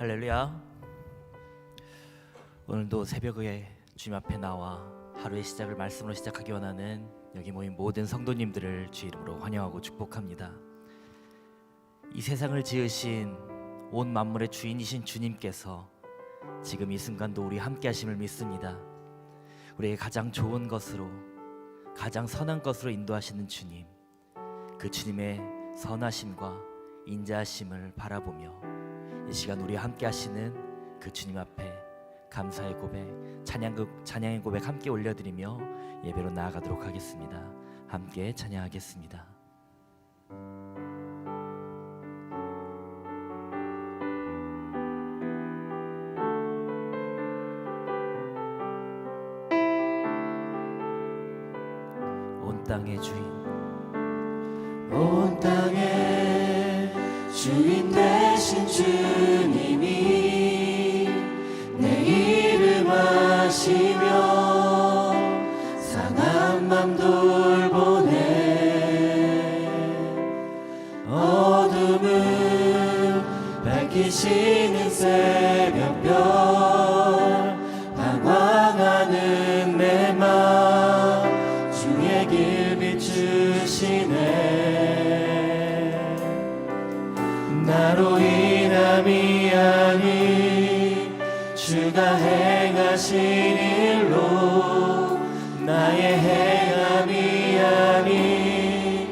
할렐루야. 오늘도 새벽에 주님 앞에 나와 하루의 시작을 말씀으로 시작하기 원하는 여기 모인 모든 성도님들을 주 이름으로 환영하고 축복합니다. 이 세상을 지으신 온 만물의 주인이신 주님께서 지금 이 순간도 우리 함께 하심을 믿습니다. 우리에게 가장 좋은 것으로, 가장 선한 것으로 인도하시는 주님, 그 주님의 선하심과 인자하심을 바라보며 이 시간 우리 함께 하시는 그 주님 앞에 감사의 고백, 찬양의 고백 함께 올려드리며 예배로 나아가도록 하겠습니다. 함께 찬양하겠습니다. 온 땅의 주인, 온 땅의 주인 되신 주님이 내 이름 아시며 상한 맘 돌보네. 어둠을 밝히시는 새벽별, 방황하는 내 맘 주의 길 비추시네. 나로 인함이 아니 주가 행하신 일로, 나의 행함이 아니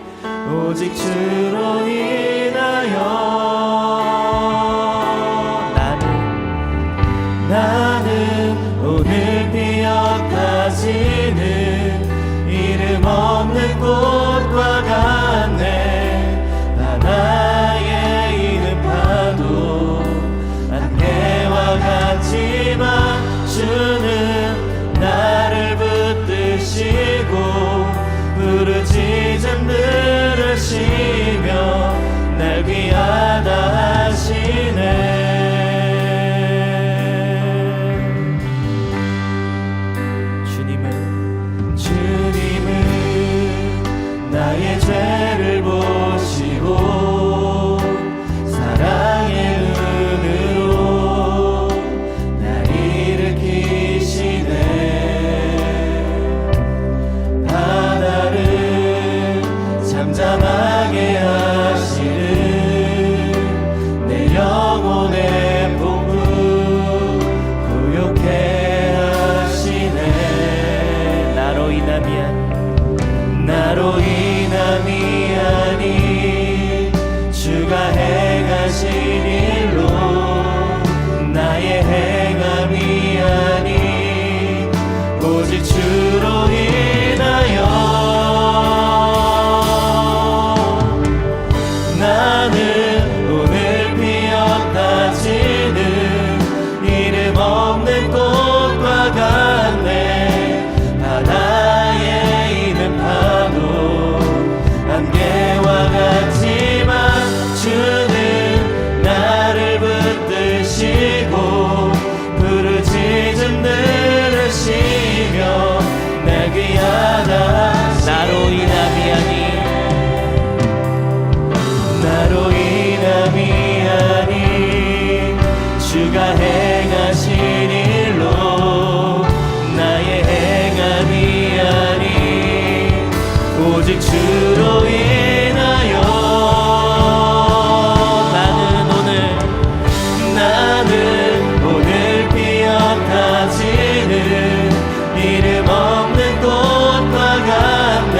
오직 주로 인하여 나는 오늘 피어까지는 이름 없는 꽃과 같네. 바다에 있는 파도 안개와 같지만 주는 나를 붙드시고 부르짖음 들으시며 날 귀하다 하시네. 나의 죄를 보시고 사랑의 은으로 날 일으키시네. 바다를 잠잠하게 하시는 내 영혼의 폭풍 고요케 하시네. 나로 인함이 아니 주가 행하신 일로, 나의 행함이 아니 오직 주로 인하여 나는 오늘 피어까지는 이름 없는 꽃과 같네. 바다에 있는 파도 안개와 같지만 주는 나를 붙드시고 부르짖음 들으시며 날 귀하다. 나로 인함이 아니 주가 행하신 일로, 나의 행함이 아니 오직 주로 인하여 나는 오늘 피어까지는 이름 없는 꽃과 같네.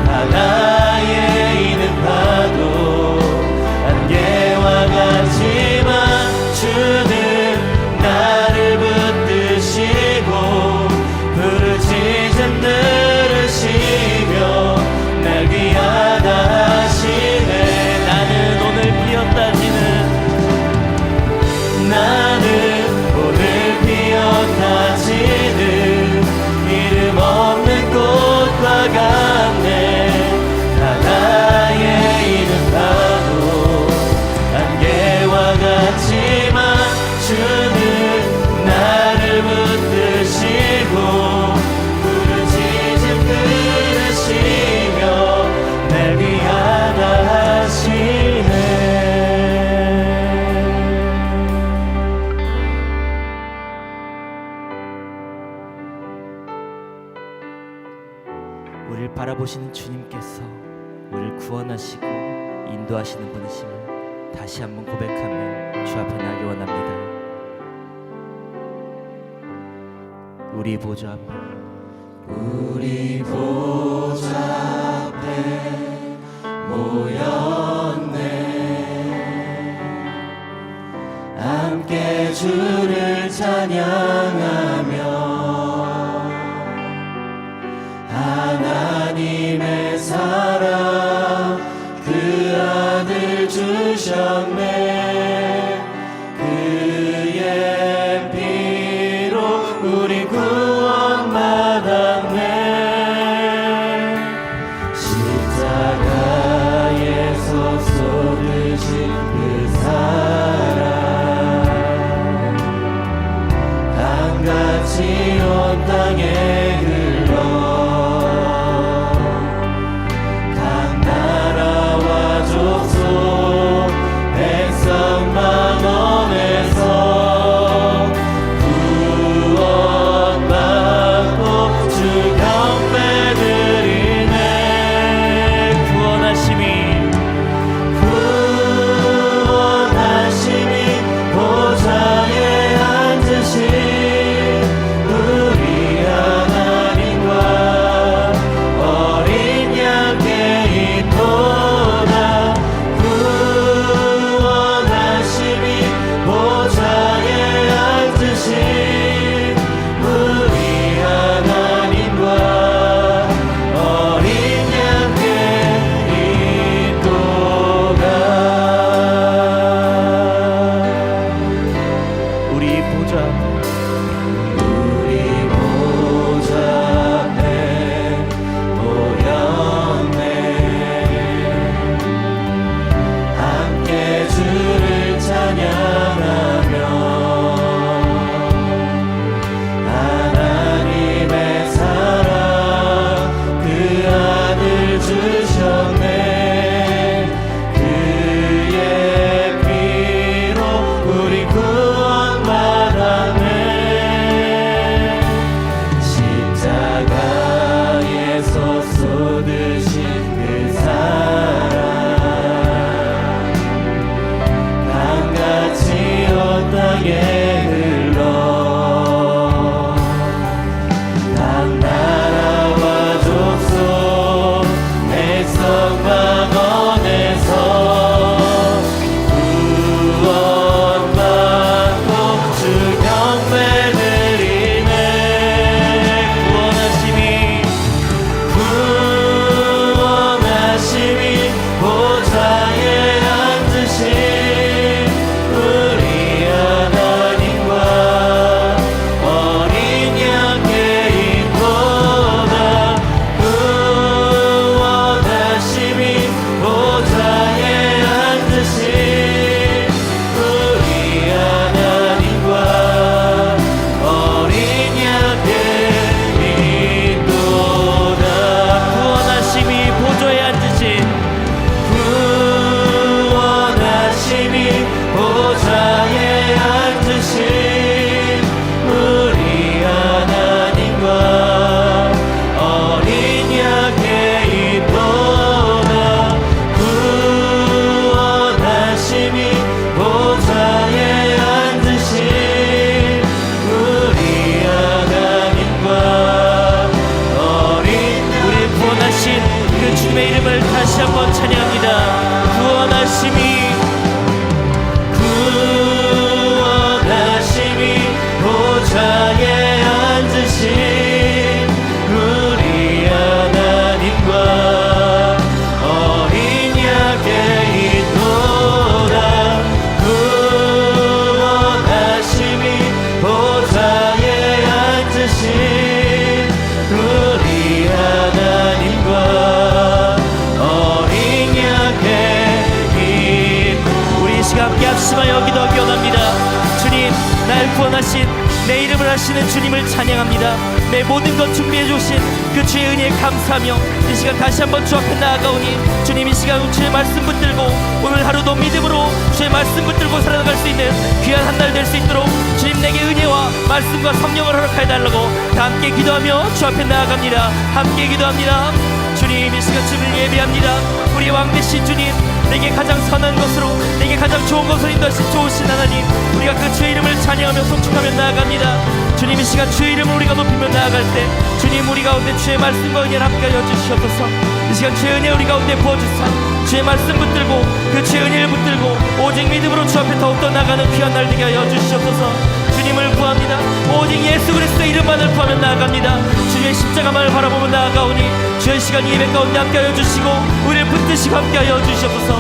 바다에 있는 파도 안개와 같지만 주는 우리를 바라보시는 주님께서 우리를 구원하시고 인도하시는 분이심을 다시 한번 고백하며 주 앞에 나기 원합니다. 우리 보좌 앞에 우리 보좌 앞에 모였네. 함께 주를 찬양하며 하나님의 사랑 그 아들 주셨네. 그의 피로 우리 구원받았네. 십자가에서 쏟으신 그 사랑 강같이 온 땅에 흘러 각 나라와 족속 백성 만원에서 구원받고 주 경배 드리네. 구원하심이 보좌에 앉으신 우리 하나님과 어린 양께 있도다. 구원하심이 보좌에 앉으신 우리 하나님과 어린 양께 있도다. 우리 보좌 우리 보좌 앞에 모였네. 함께 주를 찬양하며 하나님의 사랑 그 아들 주셨네. 그의 피로 우리 구원받았네. 십자가에서 쏟으신 그 사랑 강같이 온 땅에 흘러 각 나라와 족속 백성 만원에서 구원받고 주 경배 드리네. 구원하심이 보좌에 앉으신 우리 하나님과 어린 양께 있도다. 구원하심이 보좌에 앉으신 우리 하나님과 어린 양께 있도다. 구원하심이 보좌에 앉으신 구원하심이 보좌에 앉으신 우리 하나님과 어린 양께 있도다. 구원하심이 보좌에 앉으신 우리 하나님과 어린 우리 구원하신 그 주님의 이름을 다시 한번 찬양합니다. 구원하심이 보좌에 앉으신 우리 하나님과 어린 양께 있도다. 구원하심이 보좌에 앉으신 우리 하나님과 어린 양께 우리 이 시간 함께 합심하여 기도하기 원합니다. 주님, 날 구원하신 내 이름을 하시는 주님을 찬양합니다. 내 모든 것 준비해 주신 그 주의 은혜에 감사하며 이 시간 다시 한번 주 앞에 나아가오니 주님, 이 시간 주의 말씀 붙들고 오늘 하루도 믿음으로 주의 말씀 붙들고 살아갈 수 있는 귀한 한 날 될 수 있도록 주님 내게 은혜와 말씀과 성령을 허락하여 달라고 다 함께 기도하며 주 앞에 나아갑니다. 함께 기도합니다. 주님, 이 시간 주를 예배합니다. 우리 왕 되신 주님, 내게 가장 선한 것으로, 내게 가장 좋은 것으로 인도하신 좋으신 하나님, 우리가 그 주의 이름을 찬양하며 송축하며 나아갑니다. 주님, 이 시간 주의 이름을 우리가 높이며 나아갈 때 주님, 우리 가운데 주의 말씀과 은혜를 함께하여 주시옵소서. 이 시간 주의 은혜 우리 가운데 부어주사 주의 말씀 붙들고 그 주의 은혜를 붙들고 오직 믿음으로 주 앞에 더욱더 나가는 귀한 날 되게 하여 주시옵소서. 주님을 구합니다. 오직 예수 그리스도의 이름만을 구하며 나아갑니다. 주님의 십자가만을 바라보며 나아가오니 주의 시간 예배 가운데 함께하여 주시고 우리를 붙드시고 함께하여 주시옵소서.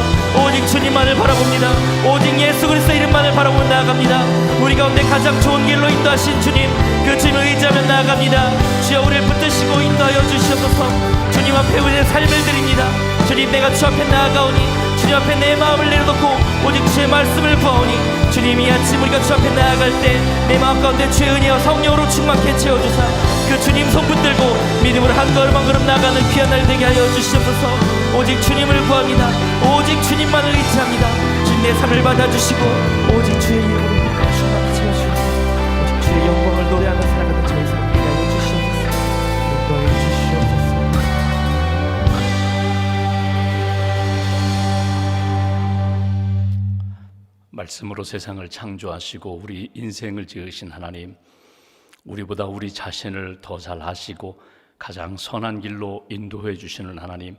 오직 주님만을 바라봅니다. 오직 예수 그리스도의 이름만을 바라보며 나아갑니다. 우리 가운데 가장 좋은 길로 인도하신 주님, 그 주님을 의지하며 나아갑니다. 주여 우리를 붙드시고 인도하여 주시옵소서. 주님 앞에 우리의 삶을 드립니다. 주님, 내가 주 앞에 나아가오니 주님 앞에 내 마음을 내려놓고 오직 주의 말씀을 구하오니 주님, 이 아침 우리가 주 앞에 나아갈 때 내 마음 가운데 주의 은혜와 성령으로 충만케 채워주사 그 주님 손 붙들고 믿음으로 한 걸음 한 걸음 나아가는 귀한 날 되게 하여 주시옵소서. 오직 주님을 구합니다. 오직 주님만을 의지합니다. 주님, 내 삶을 받아주시고 오직 주의 이름으로 충만케 채워주시옵소서. 오직 주의 영광을 노래하며 살아가는 저희 삶을 되게 하여 주시옵소서. 인도하여 주시옵소서. 말씀으로 세상을 창조하시고 우리 인생을 지으신 하나님, 우리보다 우리 자신을 더 잘 아시고 가장 선한 길로 인도해 주시는 하나님,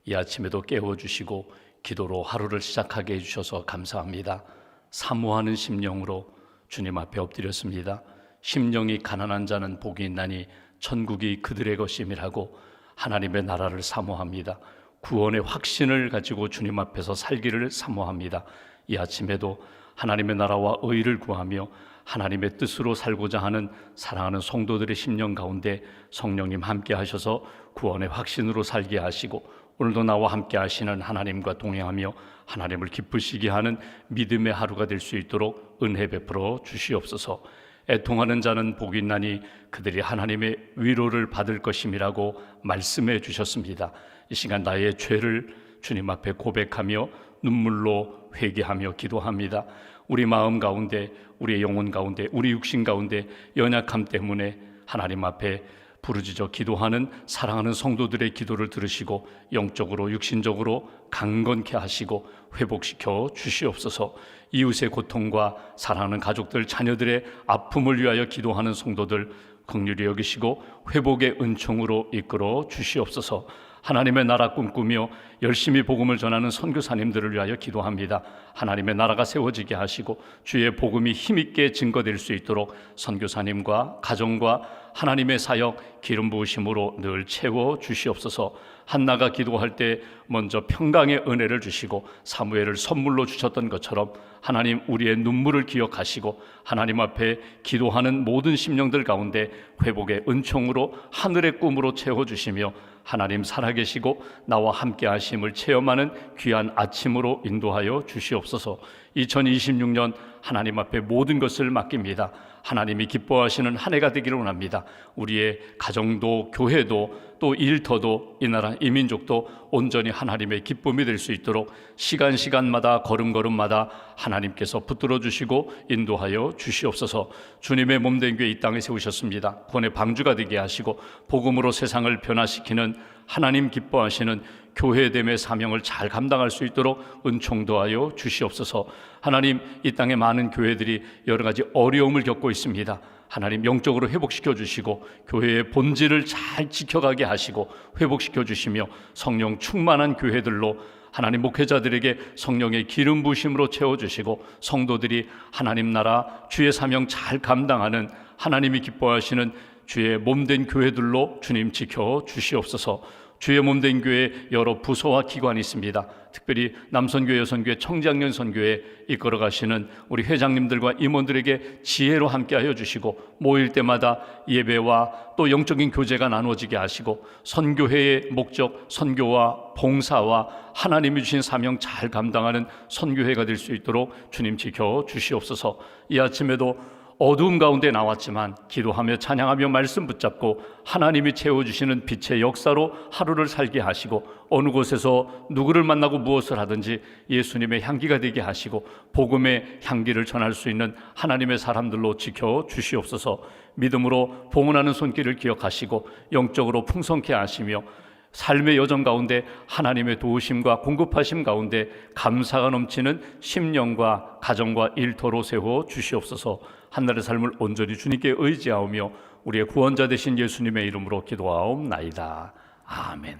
이 아침에도 깨워주시고 기도로 하루를 시작하게 해주셔서 감사합니다. 사모하는 심령으로 주님 앞에 엎드렸습니다. 심령이 가난한 자는 복이 있나니 천국이 그들의 것임이라고 하나님의 나라를 사모합니다. 구원의 확신을 가지고 주님 앞에서 살기를 사모합니다. 이 아침에도 하나님의 나라와 의를 구하며 하나님의 뜻으로 살고자 하는 사랑하는 성도들의 심령 가운데 성령님 함께 하셔서 구원의 확신으로 살게 하시고 오늘도 나와 함께 하시는 하나님과 동행하며 하나님을 기쁘시게 하는 믿음의 하루가 될 수 있도록 은혜 베풀어 주시옵소서. 애통하는 자는 복이 있나니 그들이 하나님의 위로를 받을 것임이라고 말씀해 주셨습니다. 이 시간 나의 죄를 주님 앞에 고백하며 눈물로 회개하며 기도합니다. 우리 마음 가운데, 우리의 영혼 가운데, 우리 육신 가운데 연약함 때문에 하나님 앞에 부르짖어 기도하는 사랑하는 성도들의 기도를 들으시고 영적으로 육신적으로 강건케 하시고 회복시켜 주시옵소서. 이웃의 고통과 사랑하는 가족들, 자녀들의 아픔을 위하여 기도하는 성도들 긍휼히 여기시고 회복의 은총으로 이끌어 주시옵소서. 하나님의 나라 꿈꾸며 열심히 복음을 전하는 선교사님들을 위하여 기도합니다. 하나님의 나라가 세워지게 하시고 주의 복음이 힘있게 증거될 수 있도록 선교사님과 가정과 하나님의 사역 기름 부으심으로 늘 채워 주시옵소서. 한나가 기도할 때 먼저 평강의 은혜를 주시고 사무엘을 선물로 주셨던 것처럼 하나님, 우리의 눈물을 기억하시고 하나님 앞에 기도하는 모든 심령들 가운데 회복의 은총으로 하늘의 꿈으로 채워주시며 하나님 살아계시고 나와 함께 하심을 체험하는 귀한 아침으로 인도하여 주시옵소서. 2026년 하나님 앞에 모든 것을 맡깁니다. 하나님이 기뻐하시는 한 해가 되기를 원합니다. 우리의 가정도 교회도 또 일터도 이 나라 이 민족도 온전히 하나님의 기쁨이 될 수 있도록 시간마다 걸음걸음마다 하나님께서 붙들어 주시고 인도하여 주시옵소서. 주님의 몸된 교회 이 땅에 세우셨습니다. 구원의 방주가 되게 하시고 복음으로 세상을 변화시키는 하나님 기뻐하시는 교회됨의 사명을 잘 감당할 수 있도록 은총 도하여 주시옵소서. 하나님, 이 땅에 많은 교회들이 여러 가지 어려움을 겪고 있습니다. 하나님, 영적으로 회복시켜 주시고 교회의 본질을 잘 지켜가게 하시고 회복시켜 주시며 성령 충만한 교회들로 하나님 목회자들에게 성령의 기름 부으심으로 채워주시고 성도들이 하나님 나라 주의 사명 잘 감당하는 하나님이 기뻐하시는 주의 몸된 교회들로 주님 지켜 주시옵소서. 주의 몸된 교회 여러 부서와 기관이 있습니다. 특별히 남선교회, 여선교회, 청장년 선교회 이끌어 가시는 우리 회장님들과 임원들에게 지혜로 함께하여 주시고 모일 때마다 예배와 또 영적인 교제가 나누어지게 하시고 선교회의 목적, 선교와 봉사와 하나님이 주신 사명 잘 감당하는 선교회가 될 수 있도록 주님 지켜 주시옵소서. 이 아침에도 어두움 가운데 나왔지만 기도하며 찬양하며 말씀 붙잡고 하나님이 채워주시는 빛의 역사로 하루를 살게 하시고 어느 곳에서 누구를 만나고 무엇을 하든지 예수님의 향기가 되게 하시고 복음의 향기를 전할 수 있는 하나님의 사람들로 지켜 주시옵소서. 믿음으로 봉헌하는 손길을 기억하시고 영적으로 풍성케 하시며 삶의 여정 가운데 하나님의 도우심과 공급하심 가운데 감사가 넘치는 심령과 가정과 일터로 세워 주시옵소서. 한날의 삶을 온전히 주님께 의지하오며 우리의 구원자 되신 예수님의 이름으로 기도하옵나이다. 아멘.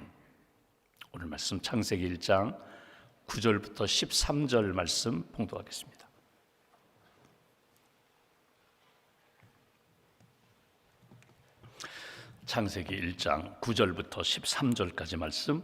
오늘 말씀 창세기 1장 9절부터 13절 말씀 봉독하겠습니다. 창세기 1장 9절부터 13절까지 말씀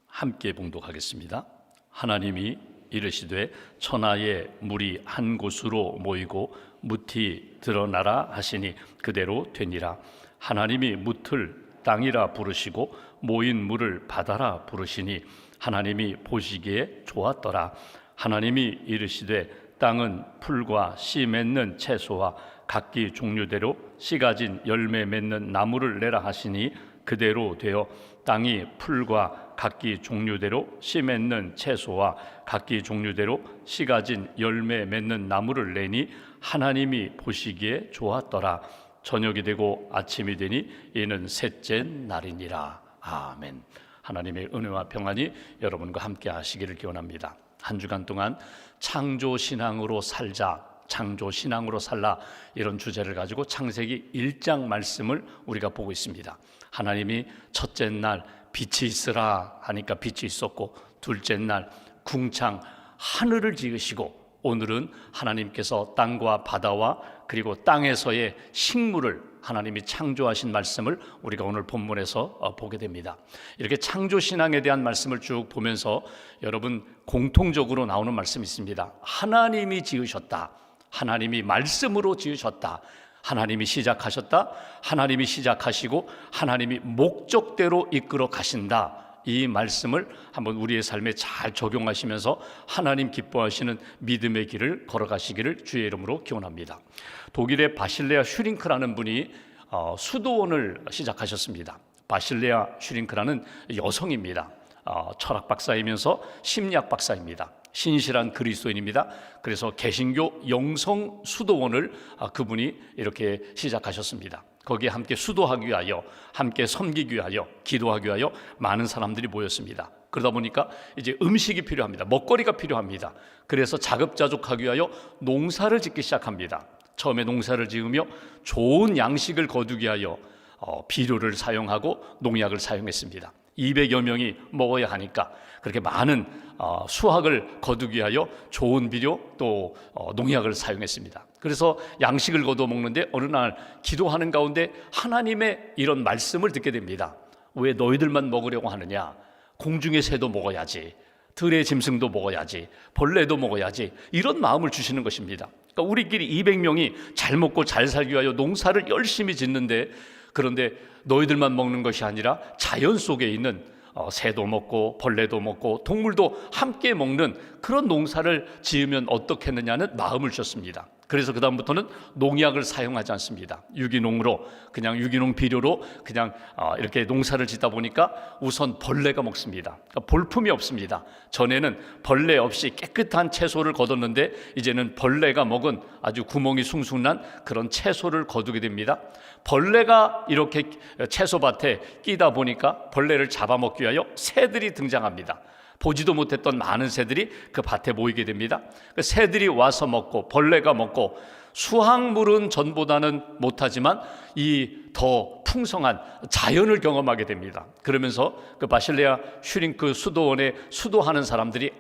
함께 봉독하겠습니다. 하나님이 이르시되 천하의 물이 한 곳으로 모이고 뭇이 드러나라 하시니 그대로 되니라. 하나님이 뭇을 땅이라 부르시고 모인 물을 바다라 부르시니 하나님이 보시기에 좋았더라. 하나님이 이르시되 땅은 풀과 씨 맺는 채소와 각기 종류대로 씨 가진 열매 맺는 나무를 내라 하시니 그대로 되어 땅이 풀과 각기 종류대로 씨 맺는 채소와 각기 종류대로 씨 가진 열매 맺는 나무를 내니 하나님이 보시기에 좋았더라. 저녁이 되고 아침이 되니 이는 셋째 날이니라. 아멘. 하나님의 은혜와 평안이 여러분과 함께 하시기를 기원합니다. 한 주간 동안 창조신앙으로 살자, 창조신앙으로 살라, 이런 주제를 가지고 창세기 1장 말씀을 우리가 보고 있습니다. 하나님이 첫째 날 빛이 있으라 하니까 빛이 있었고, 둘째 날 궁창 하늘을 지으시고, 오늘은 하나님께서 땅과 바다와 그리고 땅에서의 식물을 하나님이 창조하신 말씀을 우리가 오늘 본문에서 보게 됩니다. 이렇게 창조신앙에 대한 말씀을 쭉 보면서 여러분 공통적으로 나오는 말씀이 있습니다. 하나님이 지으셨다, 하나님이 말씀으로 지으셨다, 하나님이 시작하셨다, 하나님이 시작하시고 하나님이 목적대로 이끌어 가신다. 이 말씀을 한번 우리의 삶에 잘 적용하시면서 하나님 기뻐하시는 믿음의 길을 걸어가시기를 주의 이름으로 기원합니다. 독일의 바실레아 슈링크라는 분이 수도원을 시작하셨습니다. 바실레아 슈링크라는 여성입니다. 철학 박사이면서 심리학 박사입니다. 신실한 그리스도인입니다. 그래서 개신교 영성 수도원을 그분이 이렇게 시작하셨습니다. 거기에 함께 수도하기 위하여, 함께 섬기기 위하여, 기도하기 위하여 많은 사람들이 모였습니다. 그러다 보니까 이제 음식이 필요합니다. 먹거리가 필요합니다. 그래서 자급자족하기 위하여 농사를 짓기 시작합니다. 처음에 농사를 지으며 좋은 양식을 거두기 위하여 비료를 사용하고 농약을 사용했습니다. 200여 명이 먹어야 하니까 그렇게 많은 수확을 거두기 위하여 좋은 비료 또 농약을 사용했습니다. 그래서 양식을 거두어 먹는데 어느 날 기도하는 가운데 하나님의 이런 말씀을 듣게 됩니다. 왜 너희들만 먹으려고 하느냐? 공중의 새도 먹어야지, 들의 짐승도 먹어야지, 벌레도 먹어야지, 이런 마음을 주시는 것입니다. 그러니까 우리끼리 200명이 잘 먹고 잘 살기 위하여 농사를 열심히 짓는데, 그런데 너희들만 먹는 것이 아니라 자연 속에 있는 새도 먹고 벌레도 먹고 동물도 함께 먹는 그런 농사를 지으면 어떻겠느냐는 마음을 주셨습니다. 그래서 그 다음부터는 농약을 사용하지 않습니다. 유기농으로, 그냥 유기농 비료로 그냥 이렇게 농사를 짓다 보니까 우선 벌레가 먹습니다. 그러니까 볼품이 없습니다. 전에는 벌레 없이 깨끗한 채소를 거뒀는데 이제는 벌레가 먹은 아주 구멍이 숭숭난 그런 채소를 거두게 됩니다. 벌레가 이렇게 채소밭에 끼다 보니까 벌레를 잡아먹기 위하여 새들이 등장합니다. 보지도 못했던 많은 새들이 그 밭에 모이게 됩니다. 그 새들이 와서 먹고 벌레가 먹고 수확물은 전보다는 못하지만 이 더 풍성한 자연을 경험하게 됩니다. 그러면서 그 바실레아 슈링크 수도원에 수도하는 사람들이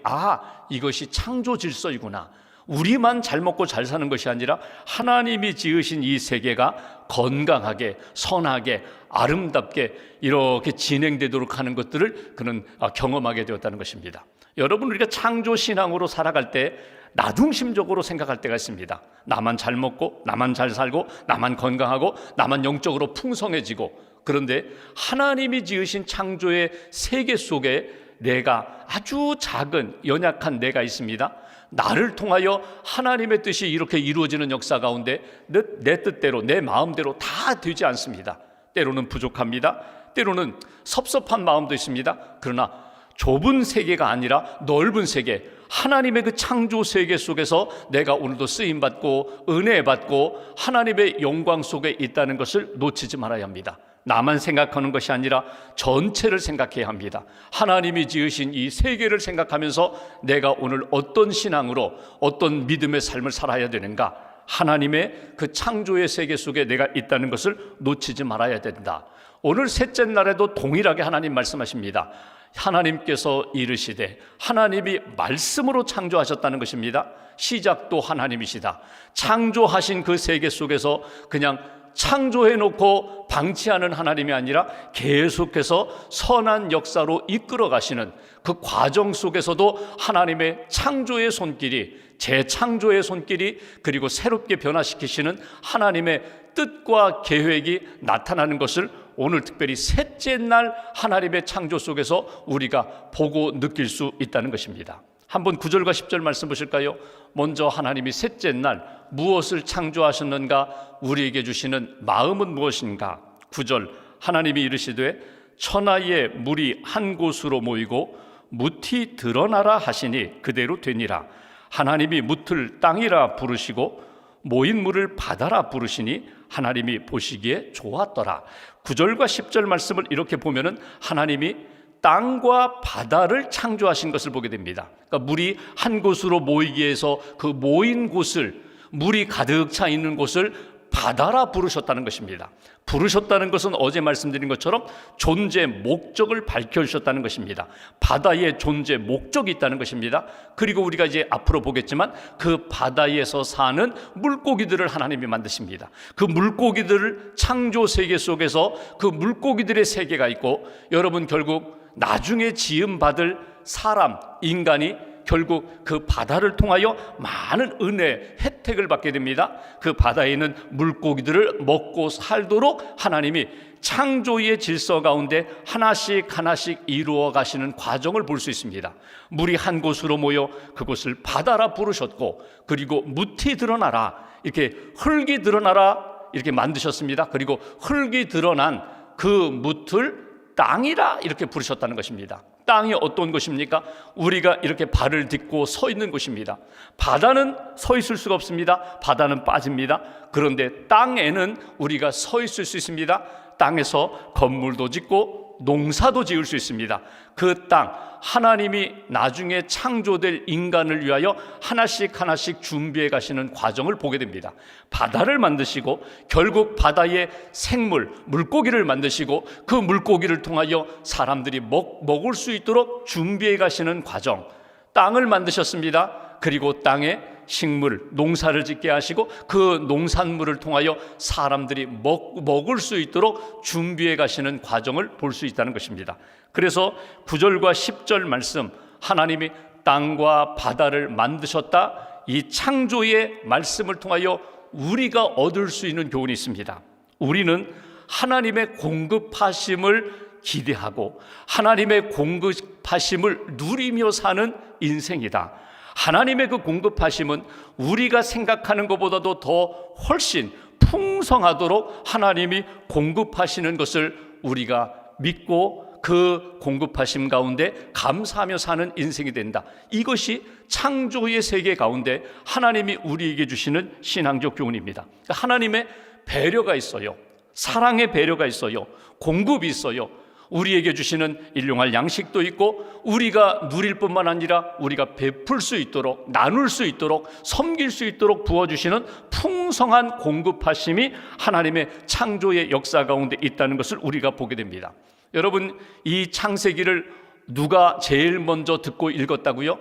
이것이 창조 질서이구나. 우리만 잘 먹고 잘 사는 것이 아니라 하나님이 지으신 이 세계가 건강하게, 선하게, 아름답게 이렇게 진행되도록 하는 것들을 그는 경험하게 되었다는 것입니다. 여러분, 우리가 창조신앙으로 살아갈 때 나중심적으로 생각할 때가 있습니다. 나만 잘 먹고, 나만 잘 살고, 나만 건강하고, 나만 영적으로 풍성해지고, 그런데 하나님이 지으신 창조의 세계 속에 내가 아주 작은 연약한 내가 있습니다. 나를 통하여 하나님의 뜻이 이렇게 이루어지는 역사 가운데 내 뜻대로, 내 마음대로 다 되지 않습니다. 때로는 부족합니다. 때로는 섭섭한 마음도 있습니다. 그러나 좁은 세계가 아니라 넓은 세계, 하나님의 그 창조 세계 속에서 내가 오늘도 쓰임받고 은혜 받고 하나님의 영광 속에 있다는 것을 놓치지 말아야 합니다. 나만 생각하는 것이 아니라 전체를 생각해야 합니다. 하나님이 지으신 이 세계를 생각하면서 내가 오늘 어떤 신앙으로 어떤 믿음의 삶을 살아야 되는가, 하나님의 그 창조의 세계 속에 내가 있다는 것을 놓치지 말아야 된다. 오늘 셋째 날에도 동일하게 하나님 말씀하십니다. 하나님께서 이르시되, 하나님이 말씀으로 창조하셨다는 것입니다. 시작도 하나님이시다. 창조하신 그 세계 속에서 그냥 창조해놓고 방치하는 하나님이 아니라 계속해서 선한 역사로 이끌어 가시는 그 과정 속에서도 하나님의 창조의 손길이, 재창조의 손길이, 그리고 새롭게 변화시키시는 하나님의 뜻과 계획이 나타나는 것을 오늘 특별히 셋째 날 하나님의 창조 속에서 우리가 보고 느낄 수 있다는 것입니다. 한번 9절과 10절 말씀 보실까요? 먼저 하나님이 셋째 날 무엇을 창조하셨는가, 우리에게 주시는 마음은 무엇인가. 9절, 하나님이 이르시되 천하의 물이 한 곳으로 모이고 묻이 드러나라 하시니 그대로 되니라. 하나님이 묻을 땅이라 부르시고 모인 물을 바다라 부르시니 하나님이 보시기에 좋았더라. 9절과 10절 말씀을 이렇게 보면은 하나님이 땅과 바다를 창조하신 것을 보게 됩니다. 그러니까 물이 한 곳으로 모이기 위해서 그 모인 곳을, 물이 가득 차 있는 곳을 바다라 부르셨다는 것입니다. 부르셨다는 것은 어제 말씀드린 것처럼 존재 목적을 밝혀주셨다는 것입니다. 바다에 존재 목적이 있다는 것입니다. 그리고 우리가 이제 앞으로 보겠지만 그 바다에서 사는 물고기들을 하나님이 만드십니다. 그 물고기들을 창조 세계 속에서 그 물고기들의 세계가 있고, 여러분 결국 나중에 지음받을 사람, 인간이 결국 그 바다를 통하여 많은 은혜, 혜택을 받게 됩니다. 그 바다에 있는 물고기들을 먹고 살도록 하나님이 창조의 질서 가운데 하나씩 하나씩 이루어 가시는 과정을 볼 수 있습니다. 물이 한 곳으로 모여 그곳을 바다라 부르셨고, 그리고 묻이 드러나라, 이렇게 흙이 드러나라 이렇게 만드셨습니다. 그리고 흙이 드러난 그 묻을 땅이라 이렇게 부르셨다는 것입니다. 땅이 어떤 것입니까? 우리가 이렇게 발을 딛고 서 있는 곳입니다. 바다는 서 있을 수가 없습니다. 바다는 빠집니다. 그런데 땅에는 우리가 서 있을 수 있습니다. 땅에서 건물도 짓고 농사도 지을 수 있습니다. 그 땅, 하나님이 나중에 창조될 인간을 위하여 하나씩 하나씩 준비해 가시는 과정을 보게 됩니다. 바다를 만드시고 결국 바다의 생물, 물고기를 만드시고 그 물고기를 통하여 사람들이 먹을 수 있도록 준비해 가시는 과정. 땅을 만드셨습니다. 그리고 땅에 식물, 농사를 짓게 하시고 그 농산물을 통하여 사람들이 먹을 수 있도록 준비해 가시는 과정을 볼 수 있다는 것입니다. 그래서 9절과 10절 말씀, 하나님이 땅과 바다를 만드셨다, 이 창조의 말씀을 통하여 우리가 얻을 수 있는 교훈이 있습니다. 우리는 하나님의 공급하심을 기대하고 하나님의 공급하심을 누리며 사는 인생이다. 하나님의 그 공급하심은 우리가 생각하는 것보다도 더 훨씬 풍성하도록 하나님이 공급하시는 것을 우리가 믿고 그 공급하심 가운데 감사하며 사는 인생이 된다. 이것이 창조의 세계 가운데 하나님이 우리에게 주시는 신앙적 교훈입니다. 그러니까 하나님의 배려가 있어요. 사랑의 배려가 있어요. 공급이 있어요. 우리에게 주시는 일용할 양식도 있고, 우리가 누릴 뿐만 아니라 우리가 베풀 수 있도록, 나눌 수 있도록, 섬길 수 있도록 부어주시는 풍성한 공급하심이 하나님의 창조의 역사 가운데 있다는 것을 우리가 보게 됩니다. 여러분, 이 창세기를 누가 제일 먼저 듣고 읽었다고요?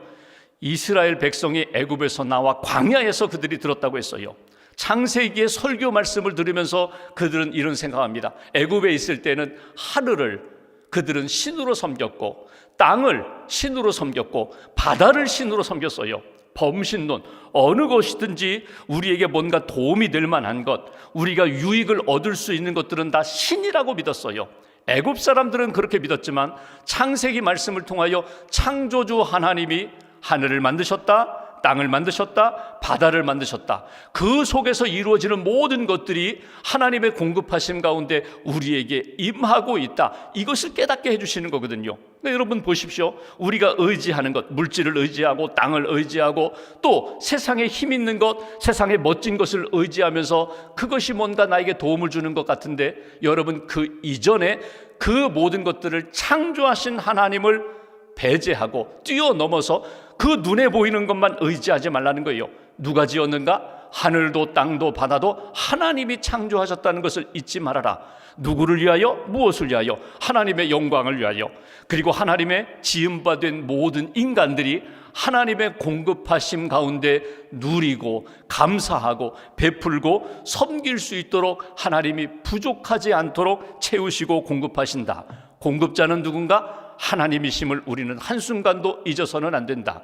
이스라엘 백성이 애굽에서 나와 광야에서 그들이 들었다고 했어요. 창세기의 설교 말씀을 들으면서 그들은 이런 생각합니다. 애굽에 있을 때는 하늘을 그들은 신으로 섬겼고, 땅을 신으로 섬겼고, 바다를 신으로 섬겼어요. 범신론, 어느 것이든지 우리에게 뭔가 도움이 될 만한 것, 우리가 유익을 얻을 수 있는 것들은 다 신이라고 믿었어요. 애굽 사람들은 그렇게 믿었지만 창세기 말씀을 통하여 창조주 하나님이 하늘을 만드셨다, 땅을 만드셨다, 바다를 만드셨다. 그 속에서 이루어지는 모든 것들이 하나님의 공급하심 가운데 우리에게 임하고 있다. 이것을 깨닫게 해주시는 거거든요. 그러니까 여러분 보십시오. 우리가 의지하는 것, 물질을 의지하고 땅을 의지하고 또 세상에 힘 있는 것, 세상에 멋진 것을 의지하면서 그것이 뭔가 나에게 도움을 주는 것 같은데, 여러분 그 이전에 그 모든 것들을 창조하신 하나님을 배제하고 뛰어넘어서 그 눈에 보이는 것만 의지하지 말라는 거예요. 누가 지었는가? 하늘도 땅도 바다도 하나님이 창조하셨다는 것을 잊지 말아라. 누구를 위하여? 무엇을 위하여? 하나님의 영광을 위하여. 그리고 하나님의 지음받은 모든 인간들이 하나님의 공급하심 가운데 누리고 감사하고 베풀고 섬길 수 있도록 하나님이 부족하지 않도록 채우시고 공급하신다. 공급자는 누군가? 하나님이심을 우리는 한순간도 잊어서는 안 된다.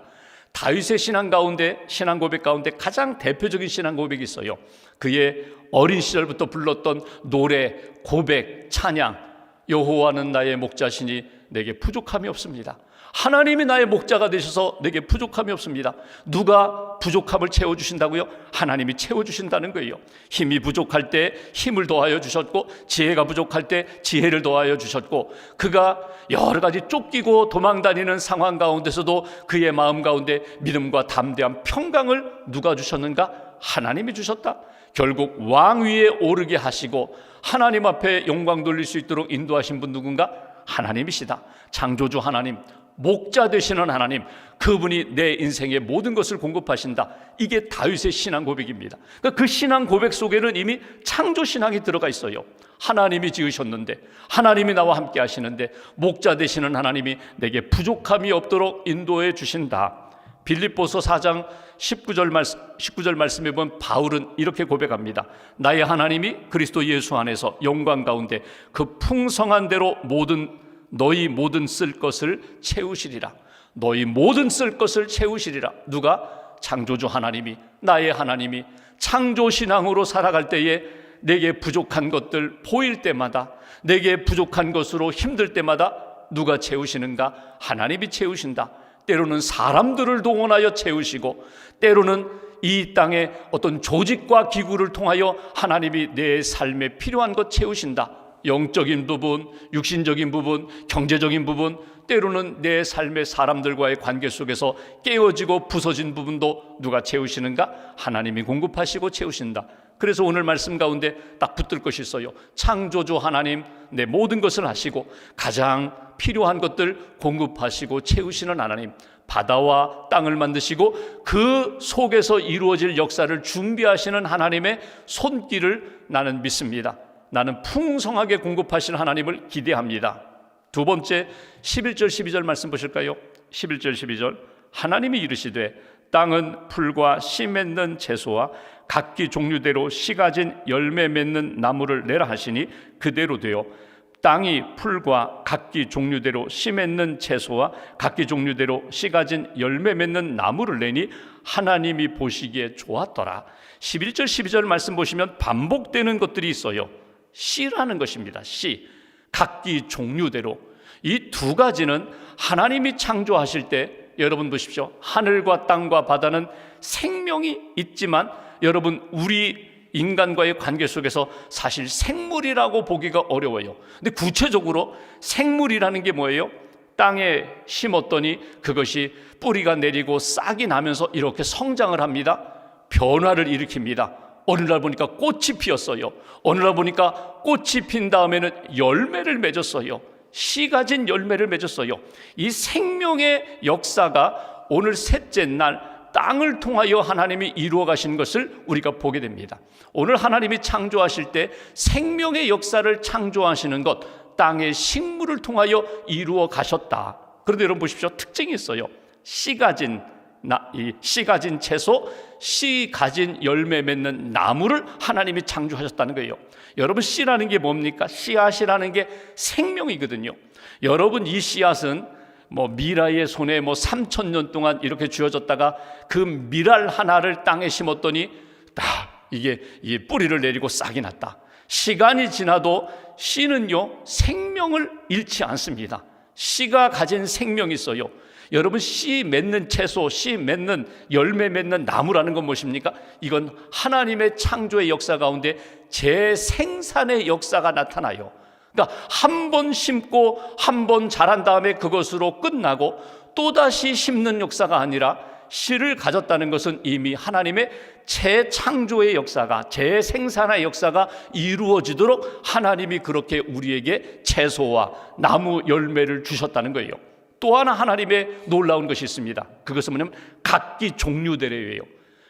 다윗의 신앙 가운데, 신앙 고백 가운데 가장 대표적인 신앙 고백이 있어요. 그의 어린 시절부터 불렀던 노래, 고백, 찬양. 여호와는 나의 목자시니 내게 부족함이 없습니다. 하나님이 나의 목자가 되셔서 내게 부족함이 없습니다. 누가 부족함을 채워주신다고요? 하나님이 채워주신다는 거예요. 힘이 부족할 때 힘을 더하여 주셨고, 지혜가 부족할 때 지혜를 더하여 주셨고, 그가 여러 가지 쫓기고 도망다니는 상황 가운데서도 그의 마음 가운데 믿음과 담대한 평강을 누가 주셨는가? 하나님이 주셨다. 결국 왕 위에 오르게 하시고 하나님 앞에 영광 돌릴 수 있도록 인도하신 분 누군가? 하나님이시다. 창조주 하나님, 목자 되시는 하나님, 그분이 내 인생의 모든 것을 공급하신다. 이게 다윗의 신앙 고백입니다. 그러니까 그 신앙 고백 속에는 이미 창조 신앙이 들어가 있어요. 하나님이 지으셨는데, 하나님이 나와 함께 하시는데, 목자 되시는 하나님이 내게 부족함이 없도록 인도해 주신다. 빌립보서 4장 19절 말씀에 보면 바울은 이렇게 고백합니다. 나의 하나님이 그리스도 예수 안에서 영광 가운데 그 풍성한 대로 너희 모든 쓸 것을 채우시리라. 너희 모든 쓸 것을 채우시리라. 누가? 창조주 하나님이, 나의 하나님이 창조신앙으로 살아갈 때에 내게 부족한 것들 보일 때마다, 내게 부족한 것으로 힘들 때마다 누가 채우시는가? 하나님이 채우신다. 때로는 사람들을 동원하여 채우시고, 때로는 이 땅의 어떤 조직과 기구를 통하여 하나님이 내 삶에 필요한 것 채우신다. 영적인 부분, 육신적인 부분, 경제적인 부분, 때로는 내 삶의 사람들과의 관계 속에서 깨어지고 부서진 부분도 누가 채우시는가? 하나님이 공급하시고 채우신다. 그래서 오늘 말씀 가운데 딱 붙들 것이 있어요. 창조주 하나님, 내 모든 것을 하시고 가장 필요한 것들 공급하시고 채우시는 하나님, 바다와 땅을 만드시고 그 속에서 이루어질 역사를 준비하시는 하나님의 손길을 나는 믿습니다. 나는 풍성하게 공급하시는 하나님을 기대합니다. 두 번째, 11절 12절 말씀 보실까요? 11절 12절, 하나님이 이르시되 땅은 풀과 씨 맺는 채소와 각기 종류대로 씨 가진 열매 맺는 나무를 내라 하시니 그대로 되어 땅이 풀과 각기 종류대로 씨 맺는 채소와 각기 종류대로 씨 가진 열매 맺는 나무를 내니 하나님이 보시기에 좋았더라. 11절 12절 말씀 보시면 반복되는 것들이 있어요. 씨라는 것입니다. 씨, 각기 종류대로. 이 두 가지는 하나님이 창조하실 때, 여러분 보십시오. 하늘과 땅과 바다는 생명이 있지만 여러분, 우리 인간과의 관계 속에서 사실 생물이라고 보기가 어려워요. 근데 구체적으로 생물이라는 게 뭐예요? 땅에 심었더니 그것이 뿌리가 내리고 싹이 나면서 이렇게 성장을 합니다. 변화를 일으킵니다. 어느 날 보니까 꽃이 피었어요. 어느 날 보니까 꽃이 핀 다음에는 열매를 맺었어요. 씨 가진 열매를 맺었어요. 이 생명의 역사가 오늘 셋째 날 땅을 통하여 하나님이 이루어 가신 것을 우리가 보게 됩니다. 오늘 하나님이 창조하실 때 생명의 역사를 창조하시는 것, 땅의 식물을 통하여 이루어 가셨다. 그런데 여러분 보십시오. 특징이 있어요. 씨 가진 채소, 씨 가진 열매 맺는 나무를 하나님이 창조하셨다는 거예요. 여러분, 씨라는 게 뭡니까? 씨앗이라는 게 생명이거든요. 여러분, 이 씨앗은 미라의 손에 3,000년 동안 이렇게 쥐어졌다가 그 미랄 하나를 땅에 심었더니 이게 뿌리를 내리고 싹이 났다. 시간이 지나도 씨는요 생명을 잃지 않습니다. 씨가 가진 생명이 있어요. 여러분, 씨 맺는 채소, 씨 맺는 열매 맺는 나무라는 건 무엇입니까? 이건 하나님의 창조의 역사 가운데 재생산의 역사가 나타나요. 그러니까 한 번 심고 한 번 자란 다음에 그것으로 끝나고 또다시 심는 역사가 아니라, 씨를 가졌다는 것은 이미 하나님의 재창조의 역사가, 재생산의 역사가 이루어지도록 하나님이 그렇게 우리에게 채소와 나무 열매를 주셨다는 거예요. 또 하나 하나님의 놀라운 것이 있습니다. 그것은 뭐냐면 각기 종류대로예요.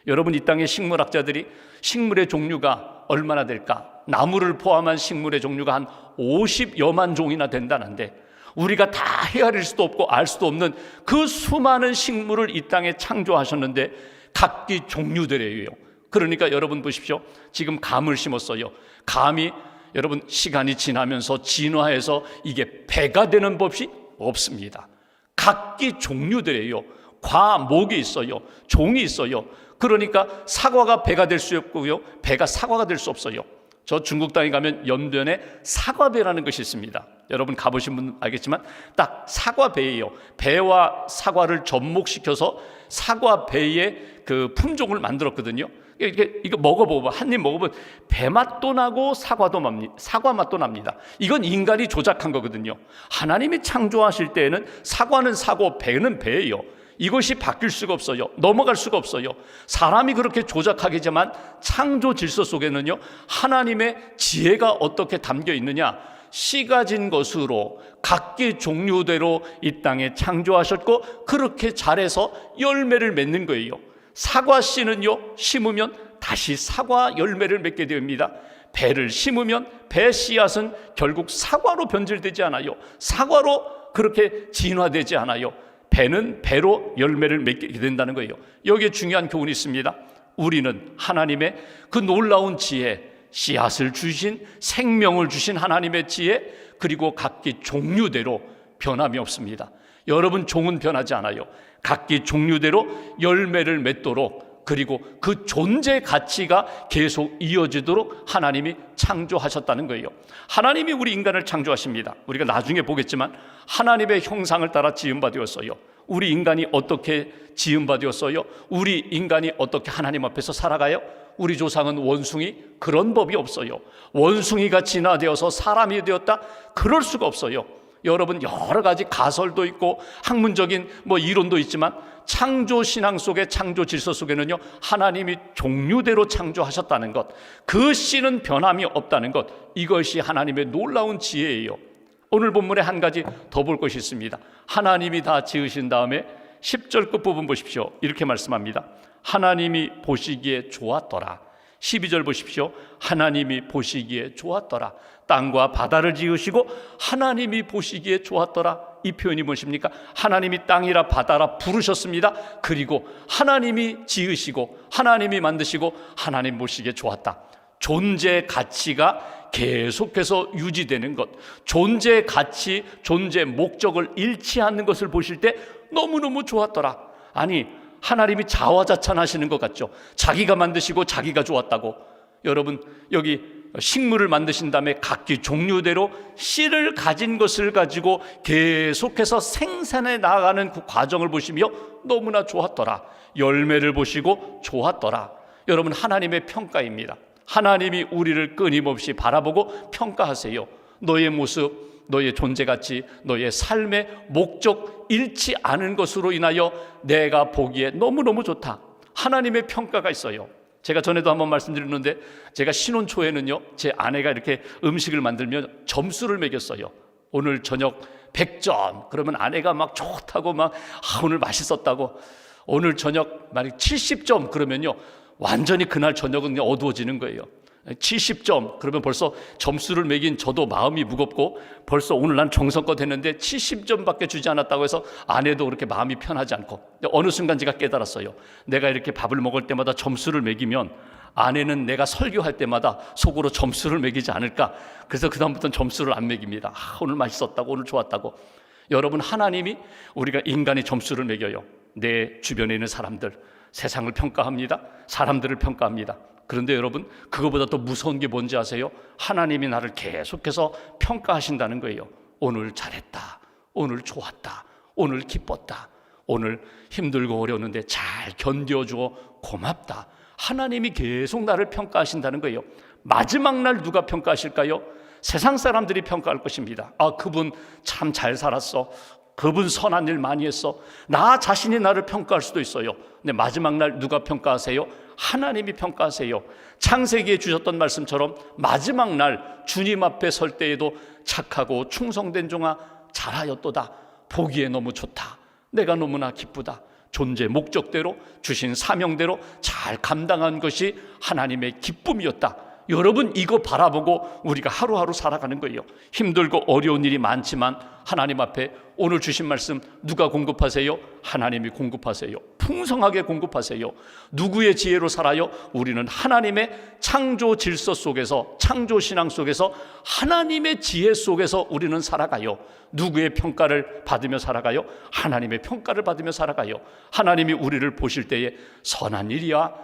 여러분, 이 땅의 식물학자들이 식물의 종류가 얼마나 될까? 나무를 포함한 식물의 종류가 한 50여만 종이나 된다는데, 우리가 다 헤아릴 수도 없고 알 수도 없는 그 수많은 식물을 이 땅에 창조하셨는데 각기 종류대로예요. 그러니까 여러분 보십시오. 지금 감을 심었어요. 감이 여러분 시간이 지나면서 진화해서 이게 배가 되는 법이 없습니다. 각기 종류대로예요. 과목이 있어요. 종이 있어요. 그러니까 사과가 배가 될 수 없고요, 배가 사과가 될 수 없어요. 저 중국 땅에 가면 연변에 사과배라는 것이 있습니다. 여러분 가보신 분 알겠지만 딱 사과배예요. 배와 사과를 접목시켜서 사과배의 그 품종을 만들었거든요. 이거 먹어보고 한 입 먹어보면 배 맛도 나고 사과 맛도 납니다. 이건 인간이 조작한 거거든요. 하나님이 창조하실 때에는 사과는 사고 배는 배예요. 이것이 바뀔 수가 없어요. 넘어갈 수가 없어요. 사람이 그렇게 조작하겠지만 창조 질서 속에는요, 하나님의 지혜가 어떻게 담겨 있느냐, 씨 가진 것으로 각기 종류대로 이 땅에 창조하셨고 그렇게 잘해서 열매를 맺는 거예요. 사과 씨는요, 심으면 다시 사과 열매를 맺게 됩니다. 배를 심으면 배 씨앗은 결국 사과로 변질되지 않아요. 사과로 그렇게 진화되지 않아요. 배는 배로 열매를 맺게 된다는 거예요. 여기에 중요한 교훈이 있습니다. 우리는 하나님의 그 놀라운 지혜, 씨앗을 주신, 생명을 주신 하나님의 지혜, 그리고 각기 종류대로 변함이 없습니다. 여러분, 종은 변하지 않아요. 각기 종류대로 열매를 맺도록, 그리고 그 존재 가치가 계속 이어지도록 하나님이 창조하셨다는 거예요. 하나님이 우리 인간을 창조하십니다. 우리가 나중에 보겠지만 하나님의 형상을 따라 지음받았어요. 우리 인간이 어떻게 지음받았어요? 우리 인간이 어떻게 하나님 앞에서 살아가요? 우리 조상은 원숭이, 그런 법이 없어요. 원숭이가 진화되어서 사람이 되었다? 그럴 수가 없어요. 여러분, 여러 가지 가설도 있고 학문적인 이론도 있지만 창조 신앙 속에, 창조 질서 속에는요, 하나님이 종류대로 창조하셨다는 것, 그 씨는 변함이 없다는 것, 이것이 하나님의 놀라운 지혜예요. 오늘 본문에 한 가지 더 볼 것이 있습니다. 하나님이 다 지으신 다음에 10절 끝부분 보십시오. 이렇게 말씀합니다. 하나님이 보시기에 좋았더라. 12절 보십시오. 하나님이 보시기에 좋았더라. 땅과 바다를 지으시고 하나님이 보시기에 좋았더라. 이 표현이 무엇입니까? 하나님이 땅이라 바다라 부르셨습니다. 그리고 하나님이 지으시고 하나님이 만드시고 하나님 보시기에 좋았다. 존재 가치가 계속해서 유지되는 것, 존재 가치, 존재 목적을 잃지 않는 것을 보실 때 너무너무 좋았더라. 아니, 하나님이 자화자찬하시는 것 같죠? 자기가 만드시고 자기가 좋았다고. 여러분, 여기 식물을 만드신 다음에 각기 종류대로 씨를 가진 것을 가지고 계속해서 생산해 나가는 그 과정을 보시며 너무나 좋았더라. 열매를 보시고 좋았더라. 여러분, 하나님의 평가입니다. 하나님이 우리를 끊임없이 바라보고 평가하세요. 너의 모습, 너의 존재가치, 너의 삶의 목적 잃지 않은 것으로 인하여 내가 보기에 너무너무 좋다. 하나님의 평가가 있어요. 제가 전에도 한번 말씀드렸는데, 제가 신혼 초에는요, 제 아내가 이렇게 음식을 만들면 점수를 매겼어요. 오늘 저녁 100점 그러면 아내가 막 좋다고 막 오늘 맛있었다고. 오늘 저녁 만약 70점 그러면요, 완전히 그날 저녁은 그냥 어두워지는 거예요. 70점 그러면 벌써 점수를 매긴 저도 마음이 무겁고, 벌써 오늘 난 정성껏 했는데 70점밖에 주지 않았다고 해서 아내도 그렇게 마음이 편하지 않고, 어느 순간 제가 깨달았어요. 내가 이렇게 밥을 먹을 때마다 점수를 매기면 아내는 내가 설교할 때마다 속으로 점수를 매기지 않을까. 그래서 그다음부터는 점수를 안 매깁니다. 오늘 맛있었다고, 오늘 좋았다고. 여러분, 하나님이 우리가 인간이 점수를 매겨요. 내 주변에 있는 사람들, 세상을 평가합니다. 사람들을 평가합니다. 그런데 여러분, 그거보다 더 무서운 게 뭔지 아세요? 하나님이 나를 계속해서 평가하신다는 거예요. 오늘 잘했다, 오늘 좋았다, 오늘 기뻤다, 오늘 힘들고 어려웠는데 잘 견뎌주어 고맙다. 하나님이 계속 나를 평가하신다는 거예요. 마지막 날 누가 평가하실까요? 세상 사람들이 평가할 것입니다. 그분 참 잘 살았어. 그분 선한 일 많이 했어. 나 자신이 나를 평가할 수도 있어요. 근데 마지막 날 누가 평가하세요? 하나님이 평가하세요. 창세기에 주셨던 말씀처럼 마지막 날 주님 앞에 설 때에도 착하고 충성된 종아 잘하였도다. 보기에 너무 좋다. 내가 너무나 기쁘다. 존재 목적대로 주신 사명대로 잘 감당한 것이 하나님의 기쁨이었다. 여러분, 이거 바라보고 우리가 하루하루 살아가는 거예요. 힘들고 어려운 일이 많지만 하나님 앞에 오늘 주신 말씀 누가 공급하세요? 하나님이 공급하세요. 풍성하게 공급하세요. 누구의 지혜로 살아요? 우리는 하나님의 창조 질서 속에서, 창조 신앙 속에서 하나님의 지혜 속에서 우리는 살아가요. 누구의 평가를 받으며 살아가요? 하나님의 평가를 받으며 살아가요. 하나님이 우리를 보실 때에 선한 일이야,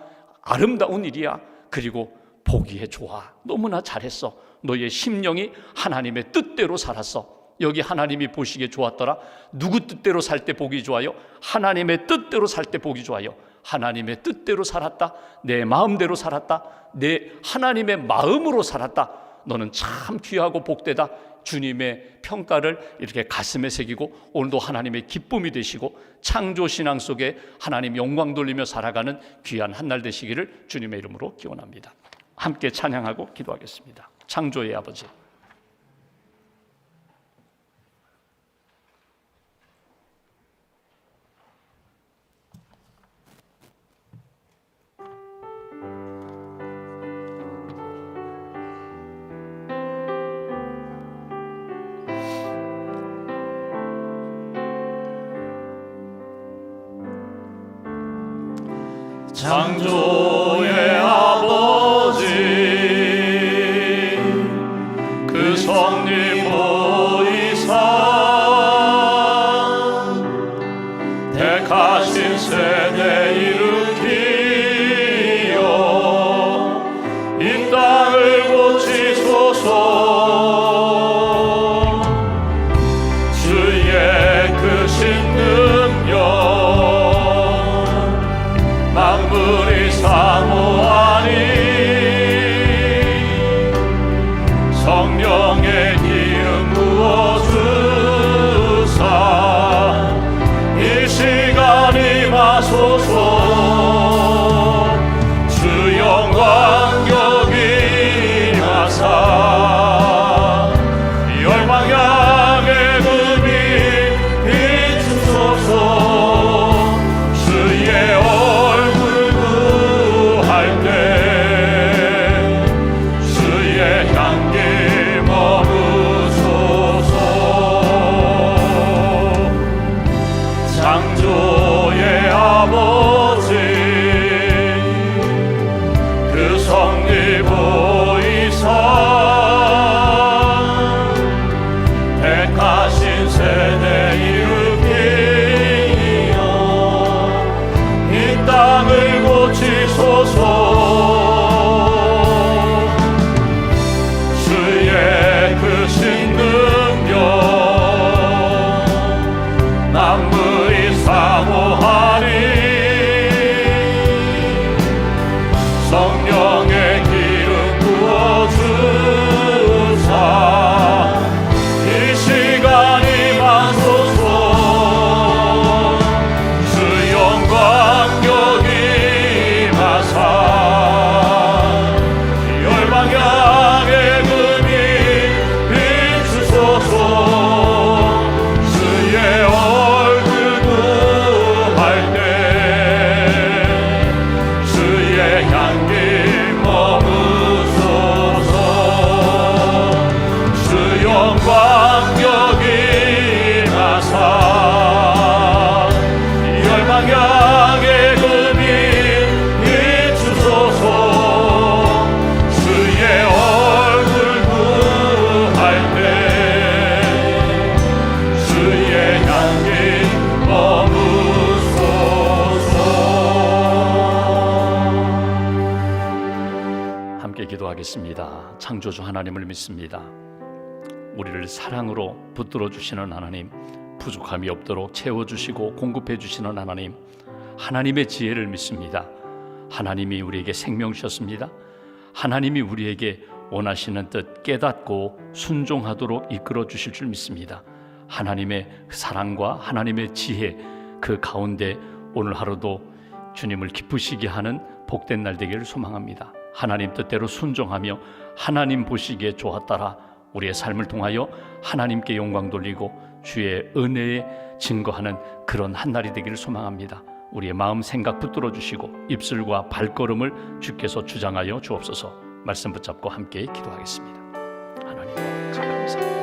아름다운 일이야, 그리고 보기에 좋아, 너무나 잘했어, 너의 심령이 하나님의 뜻대로 살았어. 여기 하나님이 보시기에 좋았더라. 누구 뜻대로 살 때 보기 좋아요? 하나님의 뜻대로 살 때 보기 좋아요. 하나님의 뜻대로 살았다. 내 마음대로 살았다. 내 하나님의 마음으로 살았다. 너는 참 귀하고 복되다. 주님의 평가를 이렇게 가슴에 새기고 오늘도 하나님의 기쁨이 되시고 창조신앙 속에 하나님 영광 돌리며 살아가는 귀한 한 날 되시기를 주님의 이름으로 기원합니다. 함께 찬양하고 기도하겠습니다. 창조의 아버지, 창조의 아버지, 그 성님 보이사 택하신 세대 일으키어 이 땅을 고치소서. 주의 크신 능력 만물이 사모하니 성령의 기름 부어주사 이 시간 임하소서. 주 영광 여기 하사 열방향의 금이 비추소서. 주의 창조의 아버지, 그 성리 보이사 택하신 세대 일으키어 이 땅을 고치소서. 주의 크신 능력 만물이 사모하니 성령의 기름 부어주사 이 시간 임하소서. 주 영광 여기 임하사 열방향의 금이 비추소서. 주의 열방향의 금이 비추소서. 주의 얼굴 구할 때 주의 향기 머무소서. 함께 기도하겠습니다. 창조주 하나님을 믿습니다. 우리를 사랑으로 붙들어 주시는 하나님, 부족함이 없도록 채워주시고 공급해 주시는 하나님, 하나님의 지혜를 믿습니다. 하나님이 우리에게 생명 주셨습니다. 하나님이 우리에게 원하시는 뜻 깨닫고 순종하도록 이끌어 주실 줄 믿습니다. 하나님의 사랑과 하나님의 지혜 그 가운데 오늘 하루도 주님을 기쁘시게 하는 복된 날 되기를 소망합니다. 하나님 뜻대로 순종하며 하나님 보시기에 좋았더라 우리의 삶을 통하여 하나님께 영광 돌리고 주의 은혜에 증거하는 그런 한 날이 되기를 소망합니다. 우리의 마음 생각 붙들어 주시고 입술과 발걸음을 주께서 주장하여 주옵소서. 말씀 붙잡고 함께 기도하겠습니다. 하나님 감사합니다.